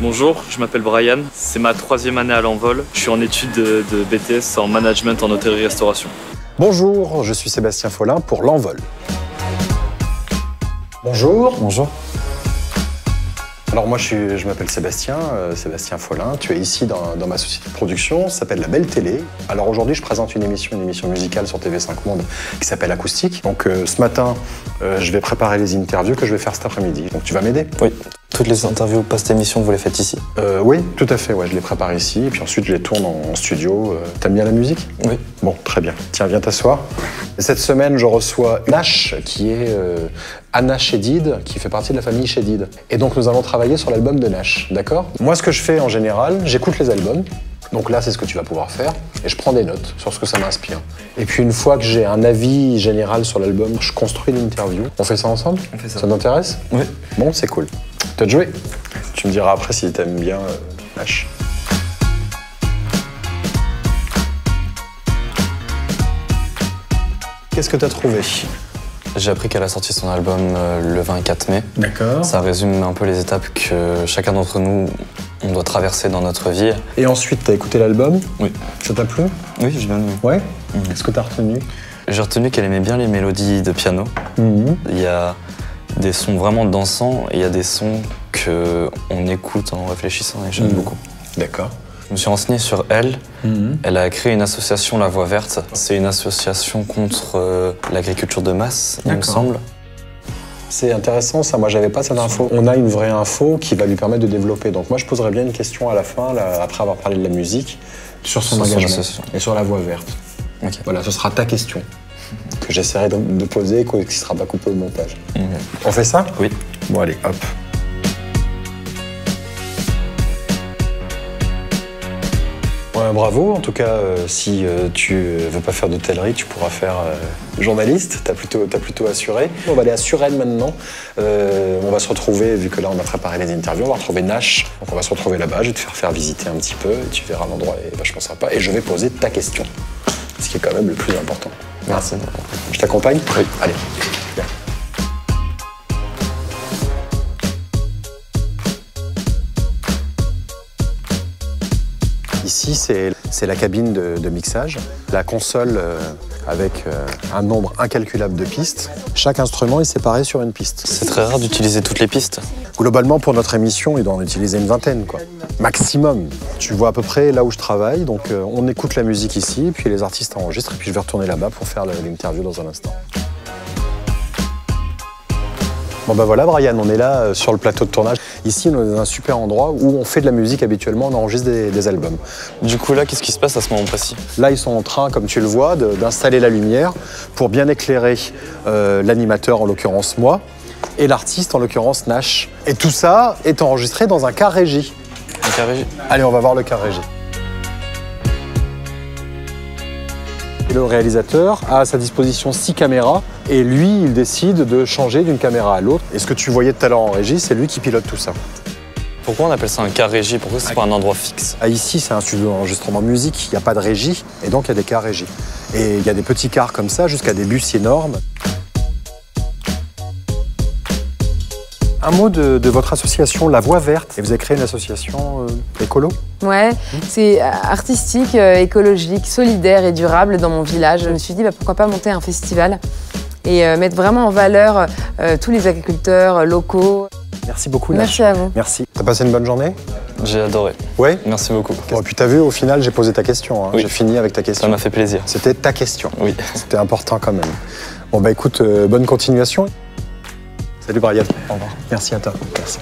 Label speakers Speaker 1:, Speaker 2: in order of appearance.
Speaker 1: Bonjour, je m'appelle Brian, c'est ma 3e année à l'Envol. Je suis en études de BTS en management en hôtellerie-restauration.
Speaker 2: Bonjour, je suis Sébastien Follin pour l'Envol. Bonjour.
Speaker 3: Bonjour.
Speaker 2: Alors moi je m'appelle Sébastien Sébastien Follin. Tu es ici dans ma société de production, ça s'appelle La Belle Télé. Alors aujourd'hui je présente une émission musicale sur TV5 Monde qui s'appelle Acoustique. Donc ce matin je vais préparer les interviews que je vais faire cet après-midi. Donc tu vas m'aider?
Speaker 3: Oui. Toutes les interviews post-émission, vous les faites ici?
Speaker 2: Oui, tout à fait, ouais, je les prépare ici, et puis ensuite je les tourne en studio. T'aimes bien la musique?
Speaker 3: Oui.
Speaker 2: Bon, très bien. Tiens, viens t'asseoir. Cette semaine, je reçois Nash, qui est Anna Chédid, qui fait partie de la famille Chédid. Et donc nous allons travailler sur l'album de Nash, d'accord? Moi, ce que je fais en général, j'écoute les albums. Donc là, c'est ce que tu vas pouvoir faire. Et je prends des notes sur ce que ça m'inspire. Et puis une fois que j'ai un avis général sur l'album, je construis l'interview. On fait ça ensemble?
Speaker 3: On fait ça.
Speaker 2: Ça t'intéresse? Oui. Bon, c'est cool. T'as joué? Tu me diras après si t'aimes bien Nash. Qu'est-ce que t'as trouvé?
Speaker 3: J'ai appris qu'elle a sorti son album le 24 mai. D'accord. Ça résume un peu les étapes que chacun d'entre nous, on doit traverser dans notre vie.
Speaker 2: Et ensuite, t'as écouté l'album? Oui. Ça t'a plu?
Speaker 3: Oui, j'ai bien aimé.
Speaker 2: Ouais. Qu'est-ce que t'as retenu? J'ai
Speaker 3: retenu qu'elle aimait bien les mélodies de piano. Il y a des sons vraiment dansants et il y a des sons qu'on écoute en réfléchissant et j'aime beaucoup.
Speaker 2: D'accord.
Speaker 3: Je me suis renseigné sur elle. Elle a créé une association, La Voix Verte. C'est une association contre l'agriculture de masse, il me semble.
Speaker 2: C'est intéressant ça, moi j'avais pas cette info. On a une vraie info qui va lui permettre de développer. Donc moi je poserais bien une question à la fin, là, après avoir parlé de la musique, sur son engagement et sur La Voix Verte. Okay. Voilà, ce sera ta question que j'essaierai de poser et qui ne sera pas coupé au montage. On fait ça?
Speaker 3: Oui.
Speaker 2: Bon allez, hop. Ouais, bravo, en tout cas, si tu veux pas faire d'hôtellerie, tu pourras faire journaliste, t'as plutôt assuré. On va aller à Suresnes maintenant. On va se retrouver, vu que là on a préparé les interviews, on va retrouver Nash. Donc on va se retrouver là-bas, je vais te faire visiter un petit peu, et tu verras l'endroit est vachement sympa. Et je vais poser ta question, ce qui est quand même le plus important.
Speaker 3: Merci.
Speaker 2: Je t'accompagne? Oui. Allez, viens. Ici, c'est la cabine de mixage. La console avec un nombre incalculable de pistes. Chaque instrument est séparé sur une piste.
Speaker 3: C'est très rare d'utiliser toutes les pistes.
Speaker 2: Globalement, pour notre émission, il doit en utiliser une vingtaine, quoi. Maximum. Tu vois à peu près là où je travaille, donc on écoute la musique ici, puis les artistes enregistrent, et puis je vais retourner là-bas pour faire l'interview dans un instant. Bon ben voilà Brian, on est là sur le plateau de tournage. Ici, on est dans un super endroit où on fait de la musique habituellement, on enregistre des albums.
Speaker 3: Du coup là, qu'est-ce qui se passe à ce moment précis?
Speaker 2: Là, ils sont en train, comme tu le vois, d'installer la lumière pour bien éclairer l'animateur, en l'occurrence moi, et l'artiste, en l'occurrence Nash. Et tout ça est enregistré dans un car régie.
Speaker 3: Un car régie?
Speaker 2: Allez, on va voir le car régie. Le réalisateur a à sa disposition 6 caméras et lui, il décide de changer d'une caméra à l'autre. Et ce que tu voyais tout à l'heure en régie, c'est lui qui pilote tout ça.
Speaker 3: Pourquoi on appelle ça un car régie? Pourquoi c'est pas un endroit fixe?
Speaker 2: Ici, c'est un studio d'enregistrement musique, il n'y a pas de régie, et donc il y a des cars régie. Et il y a des petits cars comme ça, jusqu'à des bus énormes. Un mot de votre association La Voix Verte. Et vous avez créé une association écolo?
Speaker 4: Ouais, c'est artistique, écologique, solidaire et durable dans mon village. Je me suis dit pourquoi pas monter un festival et mettre vraiment en valeur tous les agriculteurs locaux.
Speaker 2: Merci beaucoup, Nash.
Speaker 4: Merci à vous.
Speaker 2: Merci. T'as passé une bonne journée?
Speaker 3: J'ai adoré.
Speaker 2: Ouais?
Speaker 3: Merci beaucoup.
Speaker 2: Bon, et puis t'as vu, au final, j'ai posé ta question. Hein. Oui. J'ai fini avec ta question.
Speaker 3: Ça m'a fait plaisir.
Speaker 2: C'était ta question.
Speaker 3: Oui.
Speaker 2: C'était important quand même. Bon bah écoute, bonne continuation. Salut Brian.
Speaker 3: Au revoir.
Speaker 2: Merci à toi. Merci.